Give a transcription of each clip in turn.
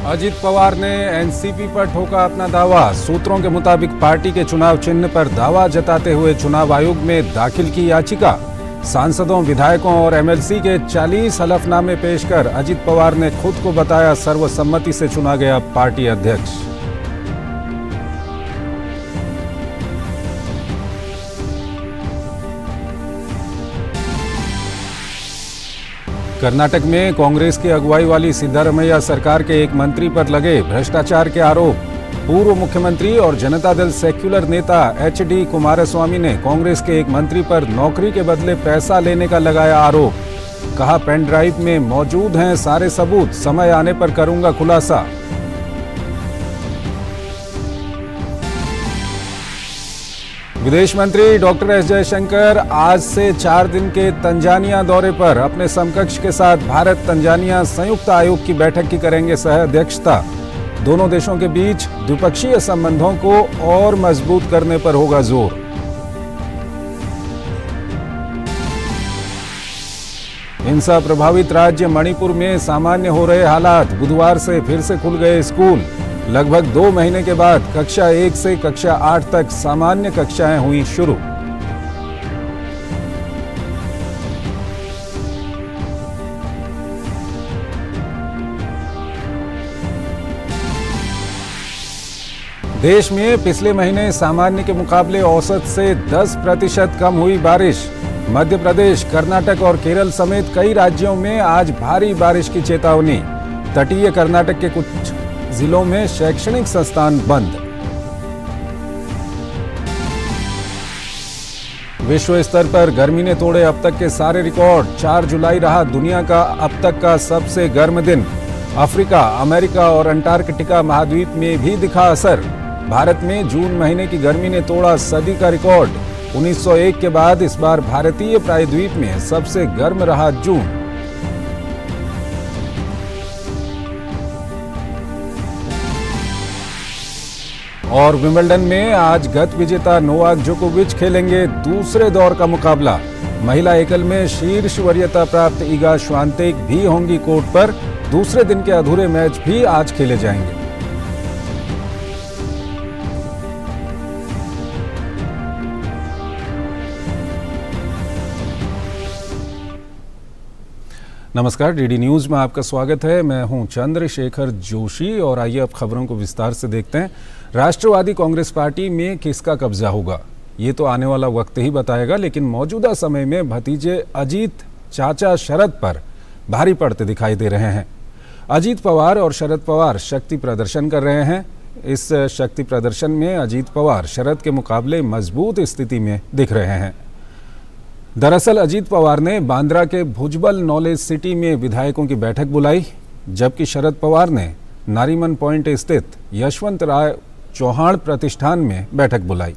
अजित पवार ने एनसीपी पर ठोका अपना दावा। सूत्रों के मुताबिक पार्टी के चुनाव चिन्ह पर दावा जताते हुए चुनाव आयोग में दाखिल की याचिका। सांसदों, विधायकों और एमएलसी के 40 हलफनामे पेश कर अजित पवार ने खुद को बताया सर्वसम्मति से चुना गया पार्टी अध्यक्ष। कर्नाटक में कांग्रेस की अगुवाई वाली सिद्धारमैया सरकार के एक मंत्री पर लगे भ्रष्टाचार के आरोप। पूर्व मुख्यमंत्री और जनता दल सेक्युलर नेता एचडी कुमारस्वामी ने कांग्रेस के एक मंत्री पर नौकरी के बदले पैसा लेने का लगाया आरोप। कहा, पेन ड्राइव में मौजूद हैं सारे सबूत, समय आने पर करूंगा खुलासा। विदेश मंत्री डॉक्टर एस जयशंकर आज से 4 दिन के तंजानिया दौरे पर। अपने समकक्ष के साथ भारत तंजानिया संयुक्त आयोग की बैठक की करेंगे सह अध्यक्षता। दोनों देशों के बीच द्विपक्षीय संबंधों को और मजबूत करने पर होगा जोर। हिंसा प्रभावित राज्य मणिपुर में सामान्य हो रहे हालात। बुधवार से फिर से खुल गए स्कूल। लगभग 2 महीने के बाद कक्षा 1 से कक्षा 8 तक सामान्य कक्षाएं हुई शुरू। देश में पिछले महीने सामान्य के मुकाबले औसत से 10% कम हुई बारिश। मध्य प्रदेश, कर्नाटक और केरल समेत कई राज्यों में आज भारी बारिश की चेतावनी। तटीय कर्नाटक के कुछ जिलों में शैक्षणिक संस्थान बंद। विश्व स्तर पर गर्मी ने तोड़े अब तक के सारे रिकॉर्ड। 4 जुलाई रहा दुनिया का अब तक का सबसे गर्म दिन। अफ्रीका, अमेरिका और अंटार्कटिका महाद्वीप में भी दिखा असर। भारत में जून महीने की गर्मी ने तोड़ा सदी का रिकॉर्ड। 1901 के बाद इस बार भारतीय प्रायद्वीप में सबसे गर्म रहा जून। और विंबलडन में आज गत विजेता नोवाक जोकोविच खेलेंगे दूसरे दौर का मुकाबला। महिला एकल में शीर्ष वरीयता प्राप्त इगा श्वांतेक भी होंगी कोर्ट पर। दूसरे दिन के अधूरे मैच भी आज खेले जाएंगे। नमस्कार, डीडी न्यूज में आपका स्वागत है। मैं हूं चंद्रशेखर जोशी और आइए अब खबरों को विस्तार से देखते हैं। राष्ट्रवादी कांग्रेस पार्टी में किसका कब्जा होगा, ये तो आने वाला वक्त ही बताएगा, लेकिन मौजूदा समय में भतीजे अजीत चाचा शरद पर भारी पड़ते दिखाई दे रहे हैं। अजीत पवार और शरद पवार शक्ति प्रदर्शन कर रहे हैं। इस शक्ति प्रदर्शन में अजीत पवार शरद के मुकाबले मजबूत स्थिति में दिख रहे हैं। दरअसल अजीत पवार ने बांद्रा के भुजबल नॉलेज सिटी में विधायकों की बैठक बुलाई, जबकि शरद पवार ने नारीमन पॉइंट स्थित यशवंत राय चौहान प्रतिष्ठान में बैठक बुलाई।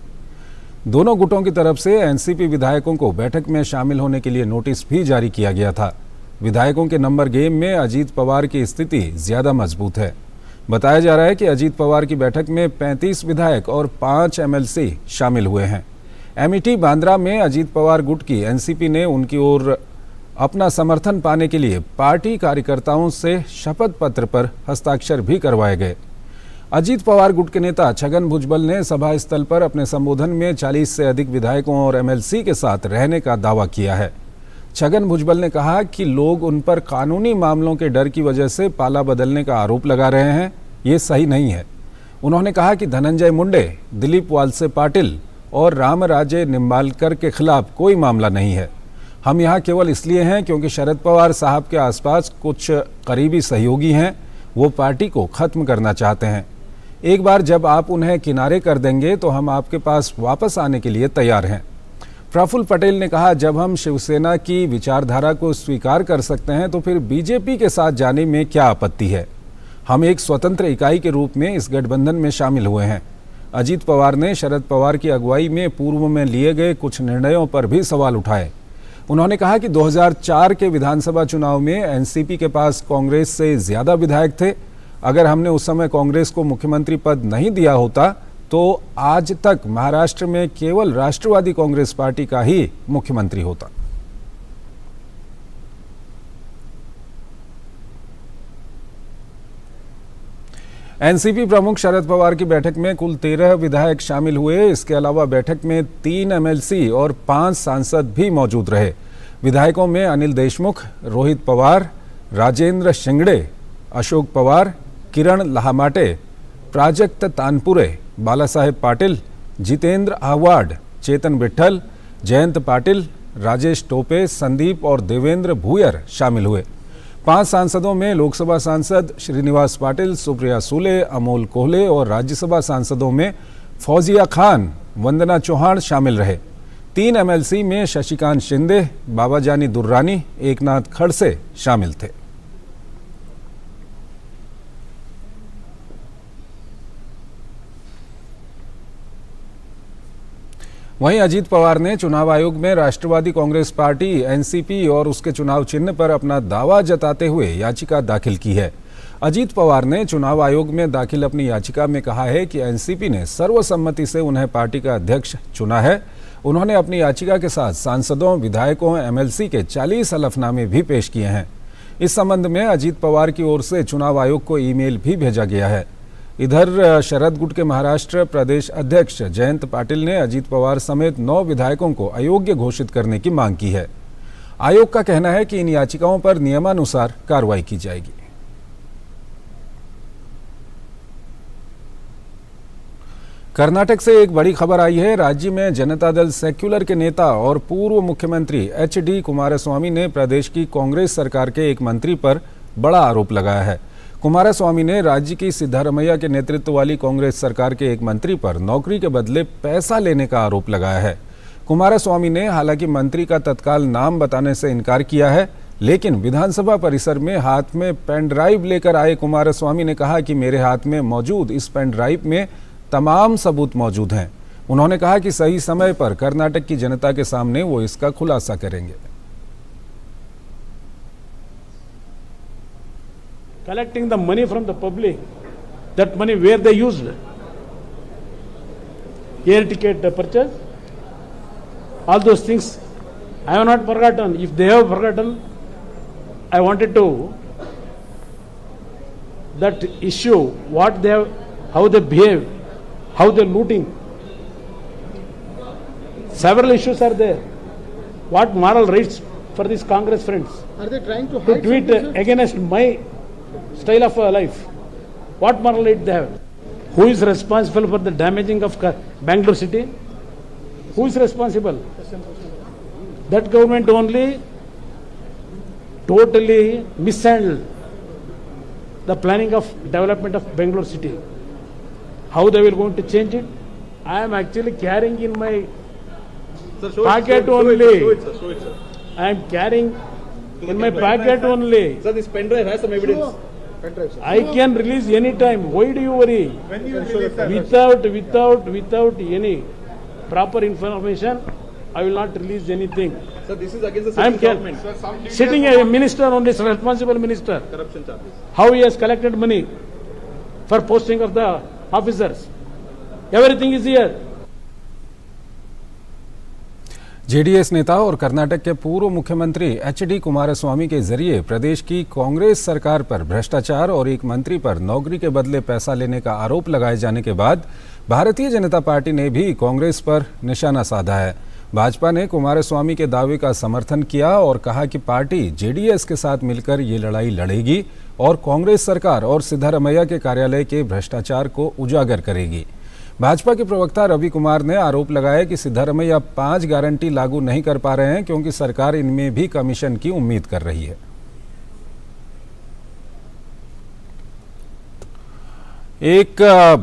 दोनों गुटों की तरफ से एनसीपी विधायकों को बैठक में शामिल होने के लिए नोटिस भी जारी किया गया था। विधायकों के नंबर गेम में अजीत पवार की स्थिति ज्यादा मजबूत है। बताया जा रहा है कि अजीत पवार की बैठक में 35 विधायक और 5 एमएलसी शामिल हुए हैं। एमिटी बांद्रा में अजीत पवार गुट की एनसीपी ने उनकी ओर अपना समर्थन पाने के लिए पार्टी कार्यकर्ताओं से शपथ पत्र पर हस्ताक्षर भी करवाए गए। अजीत पवार गुट के नेता छगन भुजबल ने सभा स्थल पर अपने संबोधन में 40 से अधिक विधायकों और एमएलसी के साथ रहने का दावा किया है। छगन भुजबल ने कहा कि लोग उन पर कानूनी मामलों के डर की वजह से पाला बदलने का आरोप लगा रहे हैं, ये सही नहीं है। उन्होंने कहा कि धनंजय मुंडे, दिलीप वालसे पाटिल और रामराजे निम्बालकर के खिलाफ कोई मामला नहीं है। हम यहाँ केवल इसलिए हैं क्योंकि शरद पवार साहब के आसपास कुछ करीबी सहयोगी हैं, वो पार्टी को खत्म करना चाहते हैं। एक बार जब आप उन्हें किनारे कर देंगे तो हम आपके पास वापस आने के लिए तैयार हैं। प्रफुल्ल पटेल ने कहा, जब हम शिवसेना की विचारधारा को स्वीकार कर सकते हैं तो फिर बीजेपी के साथ जाने में क्या आपत्ति है। हम एक स्वतंत्र इकाई के रूप में इस गठबंधन में शामिल हुए हैं। अजीत पवार ने शरद पवार की अगुवाई में पूर्व में लिए गए कुछ निर्णयों पर भी सवाल उठाए। उन्होंने कहा कि 2004 के विधानसभा चुनाव में एनसीपी के पास कांग्रेस से ज्यादा विधायक थे। अगर हमने उस समय कांग्रेस को मुख्यमंत्री पद नहीं दिया होता तो आज तक महाराष्ट्र में केवल राष्ट्रवादी कांग्रेस पार्टी का ही मुख्यमंत्री होता। एनसीपी प्रमुख शरद पवार की बैठक में कुल 13 विधायक शामिल हुए। इसके अलावा बैठक में 3 एमएलसी और 5 सांसद भी मौजूद रहे। विधायकों में अनिल देशमुख, रोहित पवार, राजेंद्र शिंगड़े, अशोक पवार, किरण लहामाटे, प्राजक्त तानपुरे, बाला साहेब पाटिल, जितेंद्र आह्वाड, चेतन विट्ठल, जयंत पाटिल, राजेश टोपे, संदीप और देवेंद्र भूयर शामिल हुए। 5 सांसदों में लोकसभा सांसद श्रीनिवास पाटिल, सुप्रिया सुले, अमोल कोहले और राज्यसभा सांसदों में फौजिया खान, वंदना चौहान शामिल रहे। 3 एमएलसी में शशिकांत शिंदे, बाबाजानी दुर्रानी, एकनाथ खड़से शामिल थे। वहीं अजीत पवार ने चुनाव आयोग में राष्ट्रवादी कांग्रेस पार्टी एनसीपी और उसके चुनाव चिन्ह पर अपना दावा जताते हुए याचिका दाखिल की है। अजीत पवार ने चुनाव आयोग में दाखिल अपनी याचिका में कहा है कि एनसीपी ने सर्वसम्मति से उन्हें पार्टी का अध्यक्ष चुना है। उन्होंने अपनी याचिका के साथ सांसदों, विधायकों, एमएलसी के 40 हलफनामे भी पेश किए हैं। इस संबंध में अजीत पवार की ओर से चुनाव आयोग को ईमेल भी भेजा गया है। इधर शरद गुट के महाराष्ट्र प्रदेश अध्यक्ष जयंत पाटिल ने अजीत पवार समेत 9 विधायकों को अयोग्य घोषित करने की मांग की है। आयोग का कहना है कि इन याचिकाओं पर नियमानुसार कार्रवाई की जाएगी। कर्नाटक से एक बड़ी खबर आई है। राज्य में जनता दल सेक्युलर के नेता और पूर्व मुख्यमंत्री एचडी कुमारस्वामी ने प्रदेश की कांग्रेस सरकार के एक मंत्री पर बड़ा आरोप लगाया है। कुमारस्वामी ने राज्य की सिद्धारमैया के नेतृत्व वाली कांग्रेस सरकार के एक मंत्री पर नौकरी के बदले पैसा लेने का आरोप लगाया है। कुमारस्वामी ने हालांकि मंत्री का तत्काल नाम बताने से इनकार किया है, लेकिन विधानसभा परिसर में हाथ में पेन ड्राइव लेकर आए कुमारस्वामी ने कहा कि मेरे हाथ में मौजूद इस पेन ड्राइव में तमाम सबूत मौजूद हैं। उन्होंने कहा कि सही समय पर कर्नाटक की जनता के सामने वो इसका खुलासा करेंगे। Collecting the money from the public, that money where they used, air ticket purchase, all those things I have not forgotten. If they have forgotten, I wanted to that issue, what they have, how they behave, how they looting. Several issues are there. What moral rights for these Congress friends? Are they trying to hide Do it something, sir? against my style of life? What moral right they have? Who is responsible for the damaging of Bangalore city? Who is responsible? That government only totally mishandled the planning of development of Bangalore city. How they will going to change it? I am actually carrying in my pocket only. Show it, sir. I am carrying in my pocket only. Sir, this pen drive has some evidence. Pen drive, sir. I can release any time. Why do you worry? When you release that? Without any proper information, I will not release anything. Sir, this is against the I am sitting government. Sir, some details sitting a minister only, responsible minister. Corruption charges. How he has collected money for posting of the officers. Everything is here. JDS नेता और कर्नाटक के पूर्व मुख्यमंत्री HD Kumaraswamy के जरिए प्रदेश की कांग्रेस सरकार पर भ्रष्टाचार और एक मंत्री पर नौकरी के बदले पैसा लेने का आरोप लगाए जाने के बाद भारतीय जनता पार्टी ने भी कांग्रेस पर निशाना साधा है। भाजपा ने कुमारस्वामी के दावे का समर्थन किया और कहा कि पार्टी जेडीएस के साथ मिलकर ये लड़ाई लड़ेगी और कांग्रेस सरकार और सिद्धारमैया के कार्यालय के भ्रष्टाचार को उजागर करेगी। भाजपा के प्रवक्ता रवि कुमार ने आरोप लगाया कि सिद्धारमैया 5 गारंटी लागू नहीं कर पा रहे हैं क्योंकि सरकार इनमें भी कमीशन की उम्मीद कर रही है। एक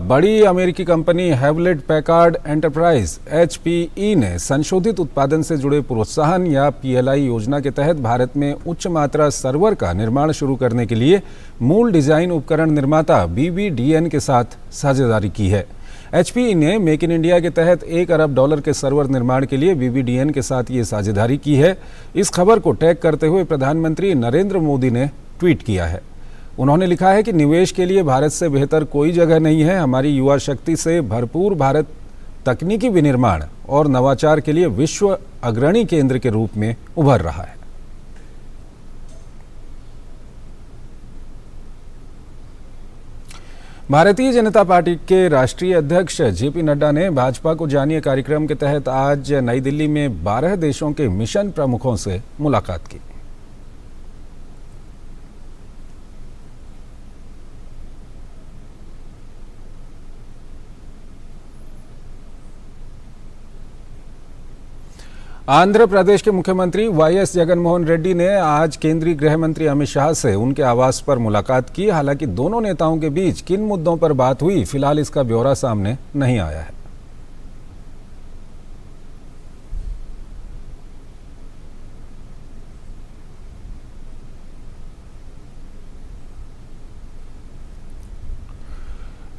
बड़ी अमेरिकी company Hewlett Packard enterprise HPE ने संशोधित उत्पादन से जुड़े प्रोत्साहन या PLI योजना के तहत भारत में उच्च मात्रा सर्वर का निर्माण शुरू करने के लिए मूल डिजाइन उपकरण निर्माता BBDN के साथ साझेदारी की है। HPE ने मेक इन इंडिया के तहत $1 अरब के सर्वर निर्माण के लिए BBDN के साथ ये साझेदारी की है। इस खबर को टैग करते हुए प्रधानमंत्री नरेंद्र मोदी ने ट्वीट किया है। उन्होंने लिखा है कि निवेश के लिए भारत से बेहतर कोई जगह नहीं है। हमारी युवा शक्ति से भरपूर भारत तकनीकी विनिर्माण और नवाचार के लिए विश्व अग्रणी केंद्र के रूप में उभर रहा है। भारतीय जनता पार्टी के राष्ट्रीय अध्यक्ष जेपी नड्डा ने भाजपा को जानिए कार्यक्रम के तहत आज नई दिल्ली में 12 देशों के मिशन प्रमुखों से मुलाकात की। आंध्र प्रदेश के मुख्यमंत्री वाईएस जगनमोहन रेड्डी ने आज केंद्रीय गृह मंत्री अमित शाह से उनके आवास पर मुलाकात की। हालांकि दोनों नेताओं के बीच किन मुद्दों पर बात हुई, फिलहाल इसका ब्यौरा सामने नहीं आया है।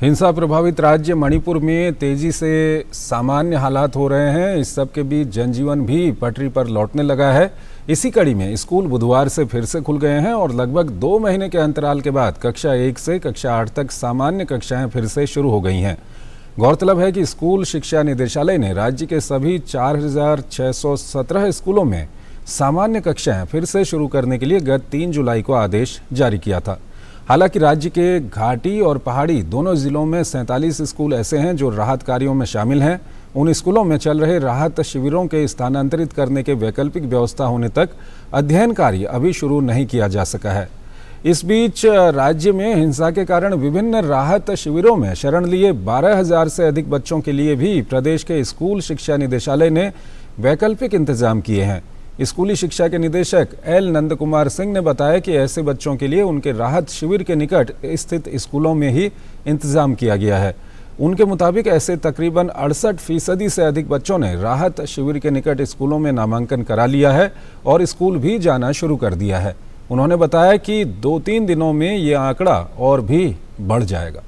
हिंसा प्रभावित राज्य मणिपुर में तेजी से सामान्य हालात हो रहे हैं। इस सब के बीच जनजीवन भी पटरी पर लौटने लगा है। इसी कड़ी में स्कूल बुधवार से फिर से खुल गए हैं और लगभग 2 महीने के अंतराल के बाद कक्षा 1 से कक्षा 8 तक सामान्य कक्षाएं फिर से शुरू हो गई हैं। गौरतलब है कि स्कूल शिक्षा निदेशालय ने राज्य के सभी 4,617 स्कूलों में सामान्य कक्षाएं फिर से शुरू करने के लिए गत 3 जुलाई को आदेश जारी किया था। हालांकि राज्य के घाटी और पहाड़ी दोनों जिलों में 47 स्कूल ऐसे हैं जो राहत कार्यों में शामिल हैं। उन स्कूलों में चल रहे राहत शिविरों के स्थानांतरित करने के वैकल्पिक व्यवस्था होने तक अध्ययन कार्य अभी शुरू नहीं किया जा सका है। इस बीच राज्य में हिंसा के कारण विभिन्न राहत शिविरों में शरण लिए 12,000 से अधिक बच्चों के लिए भी प्रदेश के स्कूल शिक्षा निदेशालय ने वैकल्पिक इंतजाम किए हैं। स्कूली शिक्षा के निदेशक एल नंद कुमार सिंह ने बताया कि ऐसे बच्चों के लिए उनके राहत शिविर के निकट स्थित स्कूलों में ही इंतजाम किया गया है। उनके मुताबिक ऐसे तकरीबन 68% से अधिक बच्चों ने राहत शिविर के निकट स्कूलों में नामांकन करा लिया है और स्कूल भी जाना शुरू कर दिया है। उन्होंने बताया कि 2-3 दिनों में ये आंकड़ा और भी बढ़ जाएगा।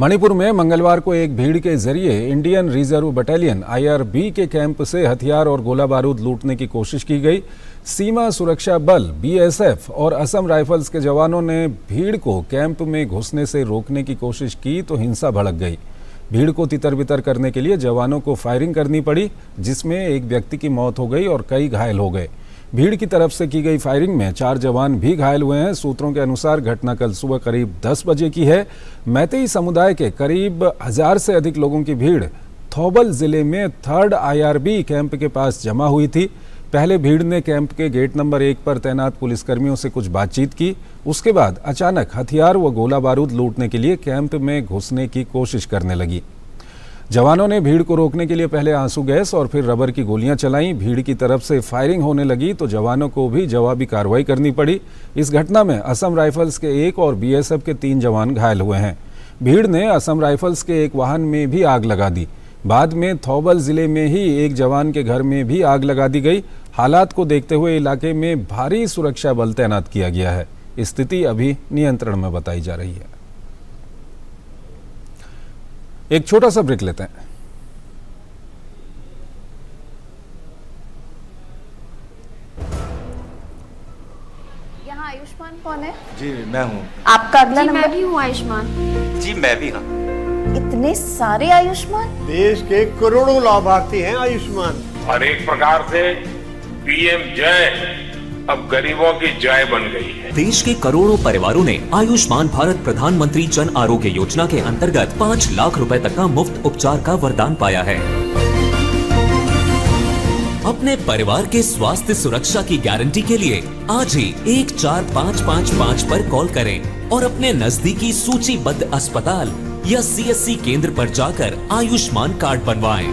मणिपुर में मंगलवार को एक भीड़ के जरिए इंडियन रिजर्व बटालियन IRB के कैंप से हथियार और गोला बारूद लूटने की कोशिश की गई। सीमा सुरक्षा बल BSF और असम राइफल्स के जवानों ने भीड़ को कैंप में घुसने से रोकने की कोशिश की तो हिंसा भड़क गई। भीड़ को तितर-बितर करने के लिए जवानों को फायरिंग करनी पड़ी, जिसमें एक व्यक्ति की मौत हो गई और कई घायल हो गए। भीड़ की तरफ से की गई फायरिंग में 4 जवान भी घायल हुए हैं। सूत्रों के अनुसार घटना कल सुबह करीब 10 बजे की है। मैतेई समुदाय के करीब 1000 से अधिक लोगों की भीड़ थौबल जिले में 3rd IRB कैंप के पास जमा हुई थी। पहले भीड़ ने कैंप के गेट नंबर 1 पर तैनात पुलिसकर्मियों से कुछ बातचीत की। उसके बाद अचानक हथियार व गोला बारूद लूटने के लिए कैंप में घुसने की कोशिश करने लगी। जवानों ने भीड़ को रोकने के लिए पहले आंसू गैस और फिर रबर की गोलियां चलाईं। भीड़ की तरफ से फायरिंग होने लगी तो जवानों को भी जवाबी कार्रवाई करनी पड़ी। इस घटना में असम राइफल्स के 1 और BSF के 3 जवान घायल हुए हैं। भीड़ ने असम राइफल्स के एक वाहन में भी आग लगा दी। बाद में थौबल जिले में ही एक जवान के घर में भी आग लगा दी गई। हालात को देखते हुए इलाके में भारी सुरक्षा बल तैनात किया गया है। स्थिति अभी नियंत्रण में बताई जा रही है। एक छोटा सा ब्रेक लेते हैं। यहाँ आयुष्मान कौन है? जी मैं हूँ। आपका अगला नंबर? मैं भी हूँ आयुष्मान। जी मैं भी हाँ। इतने सारे आयुष्मान? देश के करोड़ों लाभार्थी हैं आयुष्मान। और एक प्रकार से PM जय अब गरीबों की जय बन गई है। देश के करोड़ों परिवारों ने आयुष्मान भारत प्रधानमंत्री जन आरोग्य योजना के अंतर्गत 5 लाख रुपए तक का मुफ्त उपचार का वरदान पाया है। अपने परिवार के स्वास्थ्य सुरक्षा की गारंटी के लिए आज ही 14555 पर कॉल करें और अपने नजदीकी सूचीबद्ध अस्पताल या CSC केंद्र पर जाकर आयुष्मान कार्ड बनवाएं।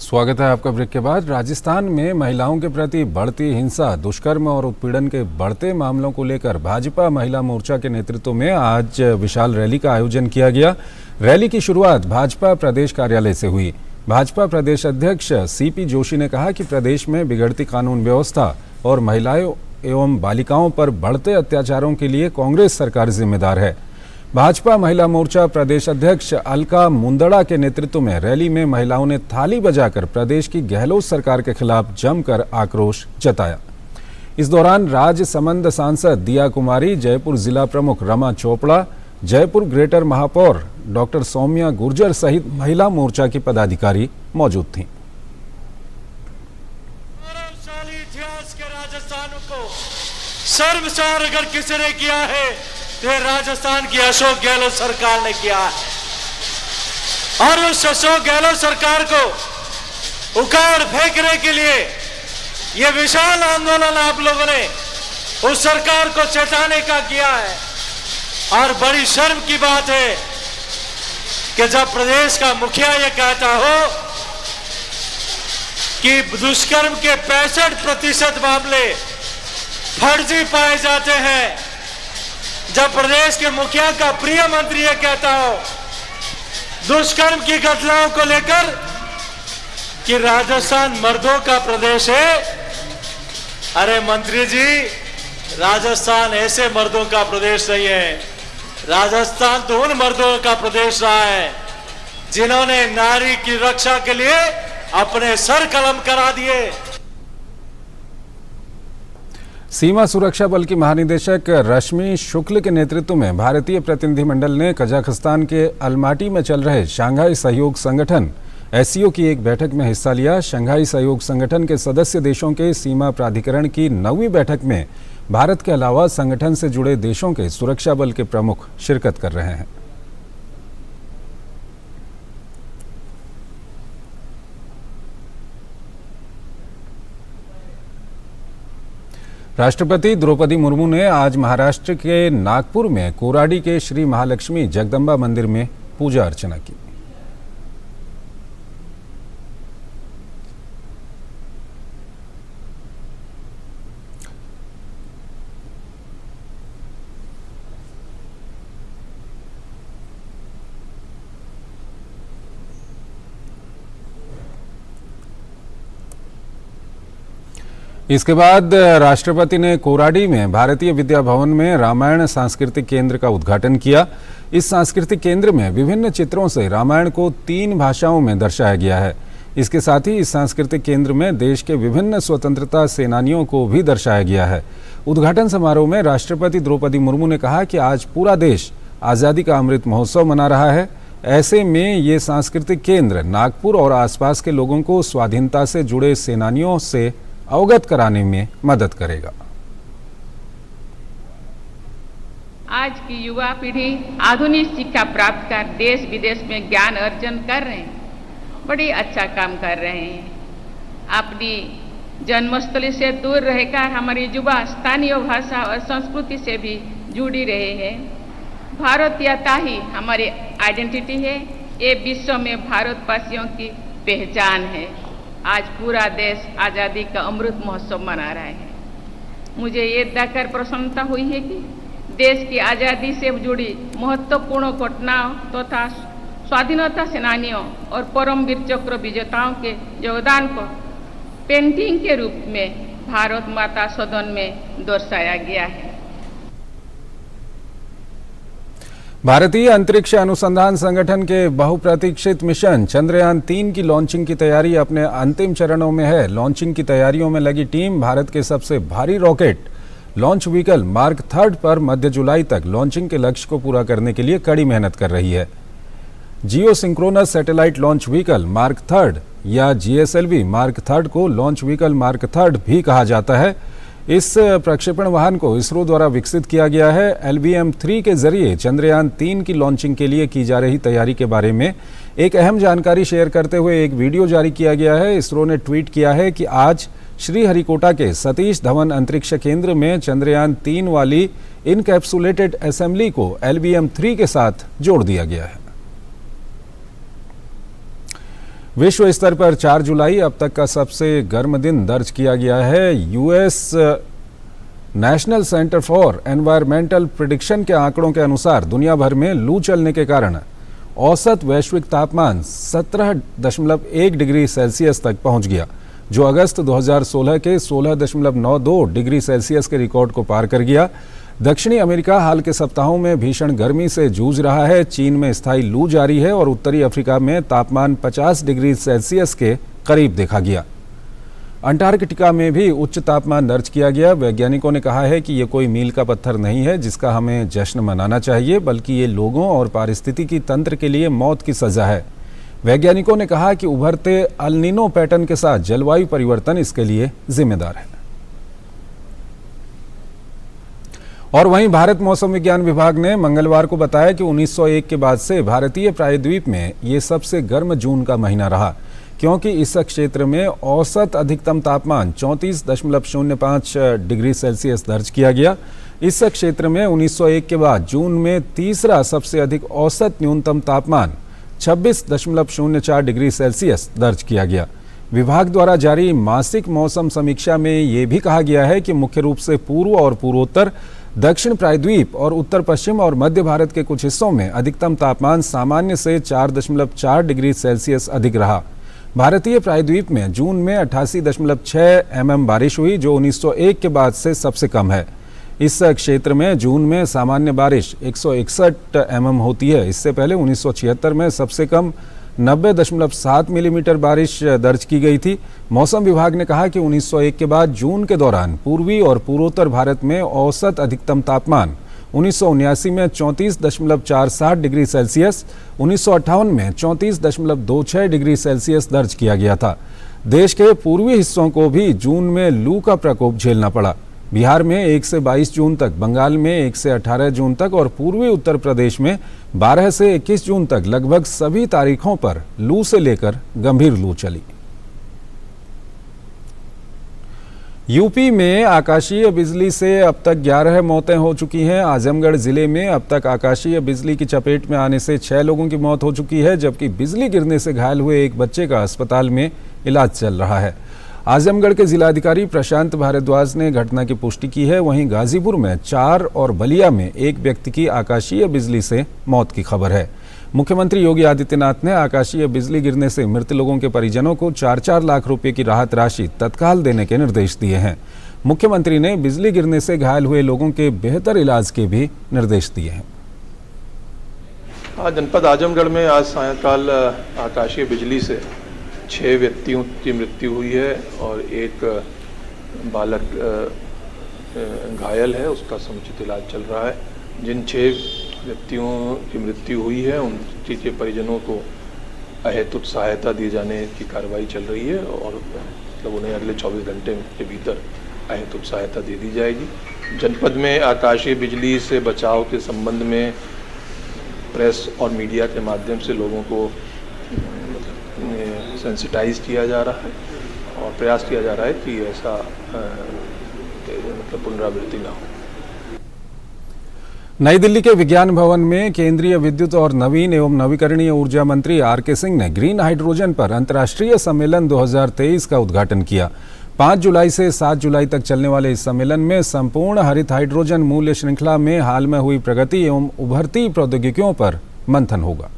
स्वागत है आपका ब्रेक के बाद। राजस्थान में महिलाओं के प्रति बढ़ती हिंसा, दुष्कर्म और उत्पीड़न के बढ़ते मामलों को लेकर भाजपा महिला मोर्चा के नेतृत्व में आज विशाल रैली का आयोजन किया गया। रैली की शुरुआत भाजपा प्रदेश कार्यालय से हुई। भाजपा प्रदेश अध्यक्ष CP जोशी ने कहा कि प्रदेश में बिगड़ती कानून व्यवस्था और महिलाओं एवं बालिकाओं पर बढ़ते अत्याचारों के लिए कांग्रेस सरकार जिम्मेदार है। भाजपा महिला मोर्चा प्रदेश अध्यक्ष अलका मुंदड़ा के नेतृत्व में रैली में महिलाओं ने थाली बजाकर प्रदेश की गहलोत सरकार के खिलाफ जमकर आक्रोश जताया। इस दौरान राजसमंद सांसद दिया कुमारी, जयपुर जिला प्रमुख रमा चोपड़ा, जयपुर ग्रेटर महापौर डॉक्टर सौम्या गुर्जर सहित महिला मोर्चा की पदाधिकारी मौजूद थीं। इतिहास के राजस्थान को शर्मसार अगर किसी ने किया है तो ये राजस्थान की अशोक गहलोत सरकार ने किया है। और उस अशोक गहलोत सरकार को उखाड़ फेंकने के लिए ये विशाल आंदोलन आप लोगों ने उस सरकार को चेताने का किया है। और बड़ी शर्म की बात है कि जब प्रदेश का मुखिया ये कहता हो कि दुष्कर्म के 65% मामले फर्जी पाए जाते हैं, जब प्रदेश के मुखिया का प्रिय मंत्री ये कहता हो दुष्कर्म की घटनाओं को लेकर कि राजस्थान मर्दों का प्रदेश है। अरे मंत्री जी, राजस्थान ऐसे मर्दों का प्रदेश नहीं है। राजस्थान तो उन मर्दों का प्रदेश रहा है जिन्होंने नारी की रक्षा के लिए अपने सर कलम करा दिए। सीमा सुरक्षा बल की महानिदेशक रश्मि शुक्ल के नेतृत्व में भारतीय प्रतिनिधिमंडल ने कजाकिस्तान के अलमाटी में चल रहे शंघाई सहयोग संगठन एससीओ की एक बैठक में हिस्सा लिया। शंघाई सहयोग संगठन के सदस्य देशों के सीमा प्राधिकरण की 9वीं बैठक में भारत के अलावा संगठन से जुड़े देशों के सुरक्षा बल के प्रमुख शिरकत कर रहे हैं। राष्ट्रपति द्रौपदी मुर्मू ने आज महाराष्ट्र के नागपुर में कोराडी के श्री महालक्ष्मी जगदम्बा मंदिर में पूजा अर्चना की। इसके बाद राष्ट्रपति ने कोराडी में भारतीय विद्या भवन में रामायण सांस्कृतिक केंद्र का उद्घाटन किया। इस सांस्कृतिक केंद्र में विभिन्न चित्रों से रामायण को 3 भाषाओं में दर्शाया गया है। इसके साथ ही इस सांस्कृतिक केंद्र में देश के विभिन्न स्वतंत्रता सेनानियों को भी दर्शाया गया है। उद्घाटन समारोह में राष्ट्रपति द्रौपदी मुर्मू ने कहा कि आज पूरा देश आज़ादी का अमृत महोत्सव मना रहा है। ऐसे में ये सांस्कृतिक केंद्र नागपुर और आसपास के लोगों को स्वाधीनता से जुड़े सेनानियों से अवगत कराने में मदद करेगा। आज की युवा पीढ़ी आधुनिक शिक्षा प्राप्त कर देश विदेश में ज्ञान अर्जन कर रहे हैं, बड़ी अच्छा काम कर रहे हैं। अपनी जन्मस्थली से दूर रहकर हमारी युवा स्थानीय भाषा और संस्कृति से भी जुड़ी रहे हैं। भारतीयता ही हमारी आइडेंटिटी है, ये विश्व में भारतवासियों की पहचान है। आज पूरा देश आज़ादी का अमृत महोत्सव मना रहा है। मुझे ये देखकर प्रसन्नता हुई है कि देश की आज़ादी से जुड़ी महत्वपूर्ण घटनाओं तथा स्वाधीनता सेनानियों और परमवीर चक्र विजेताओं के योगदान को पेंटिंग के रूप में भारत माता सदन में दर्शाया गया है। भारतीय अंतरिक्ष अनुसंधान संगठन के बहुप्रतीक्षित मिशन चंद्रयान 3 की लॉन्चिंग की तैयारी अपने अंतिम चरणों में है। लॉन्चिंग की तैयारियों में लगी टीम भारत के सबसे भारी रॉकेट लॉन्च व्हीकल मार्क 3 पर मध्य जुलाई तक लॉन्चिंग के लक्ष्य को पूरा करने के लिए कड़ी मेहनत कर रही है। Geosynchronous satellite launch vehicle mark 3 या GSLV मार्क 3 को लॉन्च व्हीकल मार्क 3 भी कहा जाता है। इस प्रक्षेपण वाहन को इसरो द्वारा विकसित किया गया है। LVM-3 के जरिए चंद्रयान 3 की लॉन्चिंग के लिए की जा रही तैयारी के बारे में एक अहम जानकारी शेयर करते हुए एक वीडियो जारी किया गया है। इसरो ने ट्वीट किया है कि आज श्रीहरिकोटा के सतीश धवन अंतरिक्ष केंद्र में चंद्रयान 3 वाली इनकैप्सुलेटेड असेंबली को LVM-3 के साथ जोड़ दिया गया है। विश्व स्तर पर 4 जुलाई अब तक का सबसे गर्म दिन दर्ज किया गया है। US national centre for environmental prediction के आंकड़ों के अनुसार दुनिया भर में लू चलने के कारण औसत वैश्विक तापमान 17.1 डिग्री सेल्सियस तक पहुंच गया, जो अगस्त 2016 के 16.92 डिग्री सेल्सियस के रिकॉर्ड को पार कर गया। दक्षिणी अमेरिका हाल के सप्ताहों में भीषण गर्मी से जूझ रहा है। चीन में स्थायी लू जारी है और उत्तरी अफ्रीका में तापमान 50 डिग्री सेल्सियस के करीब देखा गया। अंटार्कटिका में भी उच्च तापमान दर्ज किया गया। वैज्ञानिकों ने कहा है कि ये कोई मील का पत्थर नहीं है जिसका हमें जश्न मनाना चाहिए, बल्कि ये लोगों और पारिस्थितिकी तंत्र के लिए मौत की सजा है। वैज्ञानिकों ने कहा कि उभरते अल नीनो पैटर्न के साथ जलवायु परिवर्तन इसके लिए जिम्मेदार है। और वहीं भारत मौसम विज्ञान विभाग ने मंगलवार को बताया कि 1901 के बाद से भारतीय प्रायद्वीप में ये सबसे गर्म जून का महीना रहा, क्योंकि इस क्षेत्र में औसत अधिकतम तापमान 34.05 डिग्री सेल्सियस दर्ज किया गया। इस क्षेत्र में 1901 के बाद जून में तीसरा सबसे अधिक औसत न्यूनतम तापमान 26.04 डिग्री सेल्सियस दर्ज किया गया। विभाग द्वारा जारी मासिक मौसम समीक्षा में ये भी कहा गया है कि मुख्य रूप से पूर्व और पूर्वोत्तर, दक्षिण प्रायद्वीप और उत्तर पश्चिम और मध्य भारत के कुछ हिस्सों में अधिकतम तापमान सामान्य से 4.4 डिग्री सेल्सियस अधिक रहा। भारतीय प्रायद्वीप में जून में 88.6 mm बारिश हुई, जो 1901 के बाद से सबसे कम है। इस क्षेत्र में जून में सामान्य बारिश 161 mm होती है। इससे पहले 1976 में सबसे कम 90.7 मिलीमीटर बारिश दर्ज की गई थी। मौसम विभाग ने कहा कि 1901 के बाद जून के दौरान पूर्वी और पूर्वोत्तर भारत में औसत अधिकतम तापमान 1979 में 34.47 डिग्री सेल्सियस, 1958 में 34.26 डिग्री सेल्सियस दर्ज किया गया था। देश के पूर्वी हिस्सों को भी जून में लू का प्रकोप झेलना पड़ा। बिहार में 1 से 22 जून तक, बंगाल में 1 से 18 जून तक और पूर्वी उत्तर प्रदेश में 12 से 21 जून तक लगभग सभी तारीखों पर लू से लेकर गंभीर लू चली। यूपी में आकाशीय बिजली से अब तक 11 मौतें हो चुकी हैं। आजमगढ़ जिले में अब तक आकाशीय बिजली की चपेट में आने से 6 लोगों की मौत हो चुकी है, जबकि बिजली गिरने से घायल हुए एक बच्चे का अस्पताल में इलाज चल रहा है। आजमगढ़ के जिलाधिकारी प्रशांत भारद्वाज ने घटना की पुष्टि की है। वहीं गाजीपुर में 4 और बलिया में 1 व्यक्ति की आकाशीय बिजली से मौत की खबर है। मुख्यमंत्री योगी आदित्यनाथ ने आकाशीय बिजली गिरने से मृत लोगों के परिजनों को 4-4 लाख रुपए की राहत राशि तत्काल देने के निर्देश दिए हैं। मुख्यमंत्री ने बिजली गिरने से घायल हुए लोगों के बेहतर इलाज के भी निर्देश दिए हैं। जनपद आजमगढ़ में आज सायंकाल आकाशीय बिजली से 6 व्यक्तियों की मृत्यु हुई है और एक बालक घायल है, उसका समुचित इलाज चल रहा है। जिन 6 व्यक्तियों की मृत्यु हुई है उनके परिजनों को अहेतुक सहायता दिए जाने की कार्रवाई चल रही है और मतलब उन्हें अगले 24 घंटे के भीतर अहेतुक सहायता दे दी जाएगी। जनपद में आकाशीय बिजली से बचाव के संबंध में प्रेस और मीडिया के माध्यम से लोगों को सेंसिटाइज किया जा रहा है और प्रयास किया जा रहा है कि ऐसा मतलब पुनरावृत्ति ना हो। नई दिल्ली के विज्ञान भवन में केंद्रीय विद्युत और नवीन एवं नवीकरणीय ऊर्जा मंत्री आर.के. सिंह ने ग्रीन हाइड्रोजन पर अंतर्राष्ट्रीय सम्मेलन 2023 का उद्घाटन किया। 5 जुलाई से 7 जुलाई तक चलने वाले इस सम्मेलन में संपूर्ण हरित हाइड्रोजन मूल्य श्रृंखला में हाल में हुई प्रगति एवं उभरती प्रौद्योगिकियों पर मंथन होगा।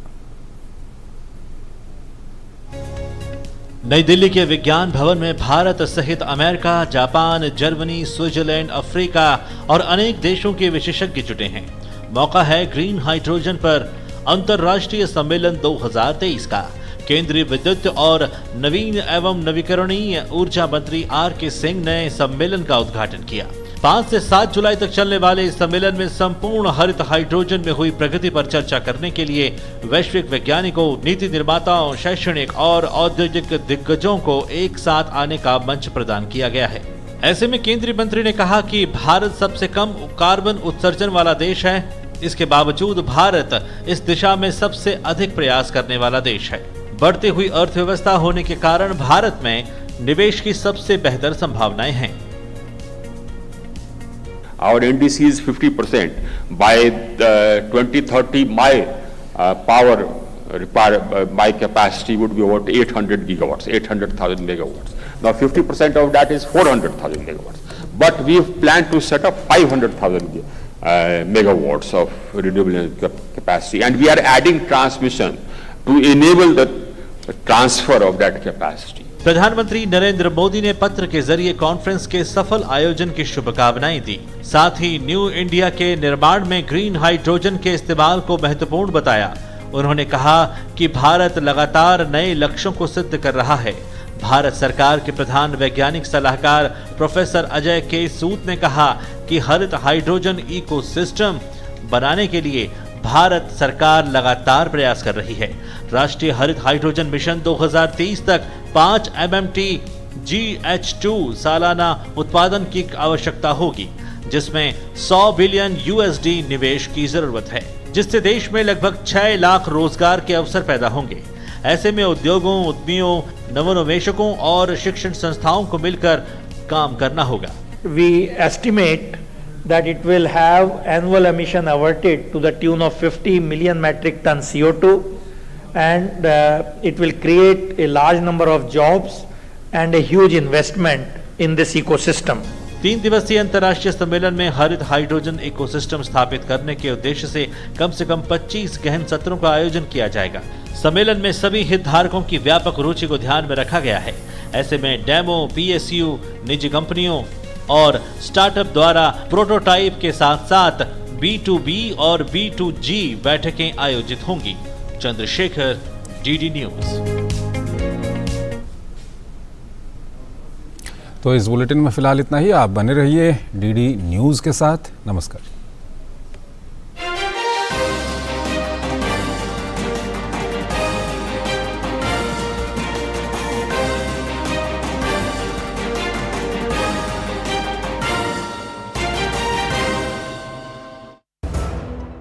नई दिल्ली के विज्ञान भवन में भारत सहित America, Japan, Germany, Switzerland, Africa और अनेक देशों के विशेषज्ञ जुटे हैं। मौका है ग्रीन हाइड्रोजन पर अंतर्राष्ट्रीय सम्मेलन 2023 का। केंद्रीय विद्युत और नवीन एवं नवीकरणीय ऊर्जा मंत्री आर.के. सिंह ने सम्मेलन का उद्घाटन किया। 5 से 7 जुलाई तक चलने वाले इस सम्मेलन में संपूर्ण हरित हाइड्रोजन में हुई प्रगति पर चर्चा करने के लिए वैश्विक वैज्ञानिकों, नीति निर्माताओं, शैक्षणिक और औद्योगिक दिग्गजों को एक साथ आने का मंच प्रदान किया गया है। ऐसे में केंद्रीय मंत्री ने कहा कि भारत सबसे कम कार्बन उत्सर्जन वाला देश है। इसके बावजूद भारत इस दिशा में सबसे अधिक प्रयास करने वाला देश है। बढ़ती हुई अर्थव्यवस्था होने के कारण भारत में निवेश की सबसे बेहतर संभावनाएं हैं। Our NDC is 50%. By 2030, my capacity would be about 800 gigawatts, 800,000 megawatts. Now 50% of that is 400,000 megawatts. But we have planned to set up 500,000 megawatts of renewable capacity, and we are adding transmission to enable the transfer of that capacity. प्रधानमंत्री नरेंद्र मोदी ने पत्र के जरिए conference के सफल आयोजन की शुभकामनाएं दी। साथ ही न्यू इंडिया के निर्माण में ग्रीन हाइड्रोजन के इस्तेमाल को महत्वपूर्ण बताया। उन्होंने कहा कि भारत लगातार नए लक्ष्यों को सिद्ध कर रहा है। भारत सरकार के प्रधान वैज्ञानिक सलाहकार प्रोफेसर अजय के सूद ने कहा कि हरित हाइड्रोजन इकोसिस्टम बनाने के लिए भारत सरकार लगातार प्रयास कर रही है। राष्ट्रीय हरित हाइड्रोजन मिशन 2030 तक 5 MMT GH2 सालाना उत्पादन की आवश्यकता होगी। जिसमें 100 बिलियन USD निवेश की जरूरत है, जिससे देश में लगभग 6 लाख रोजगार के अवसर पैदा होंगे। ऐसे में उद्योगों, उद्यमियों, नवोन्मेषकों और शिक्षण संस्थाओं को मिलकर काम करना होगा। We estimate that it will have annual emission averted to the tune of 50 million metric ton CO2, and it will create a large number of jobs and a huge investment in this ecosystem. 3 दिवसीय अंतर्राष्ट्रीय सम्मेलन में हरित hydrogen ecosystem स्थापित करने के उद्देश्य से कम 25 गहन सत्रों का आयोजन किया जाएगा। सम्मेलन में सभी हितधारकों की व्यापक रुचि को ध्यान में रखा गया है। ऐसे में डेमो, PSU, निजी कंपनियों और स्टार्टअप द्वारा प्रोटोटाइप के साथ साथ B2B और B2G बैठकें आयोजित होंगी। Chandrashekhar, DD news. तो इस बुलेटिन में फिलहाल इतना ही। आप बने रहिए DD न्यूज़ के साथ। नमस्कार।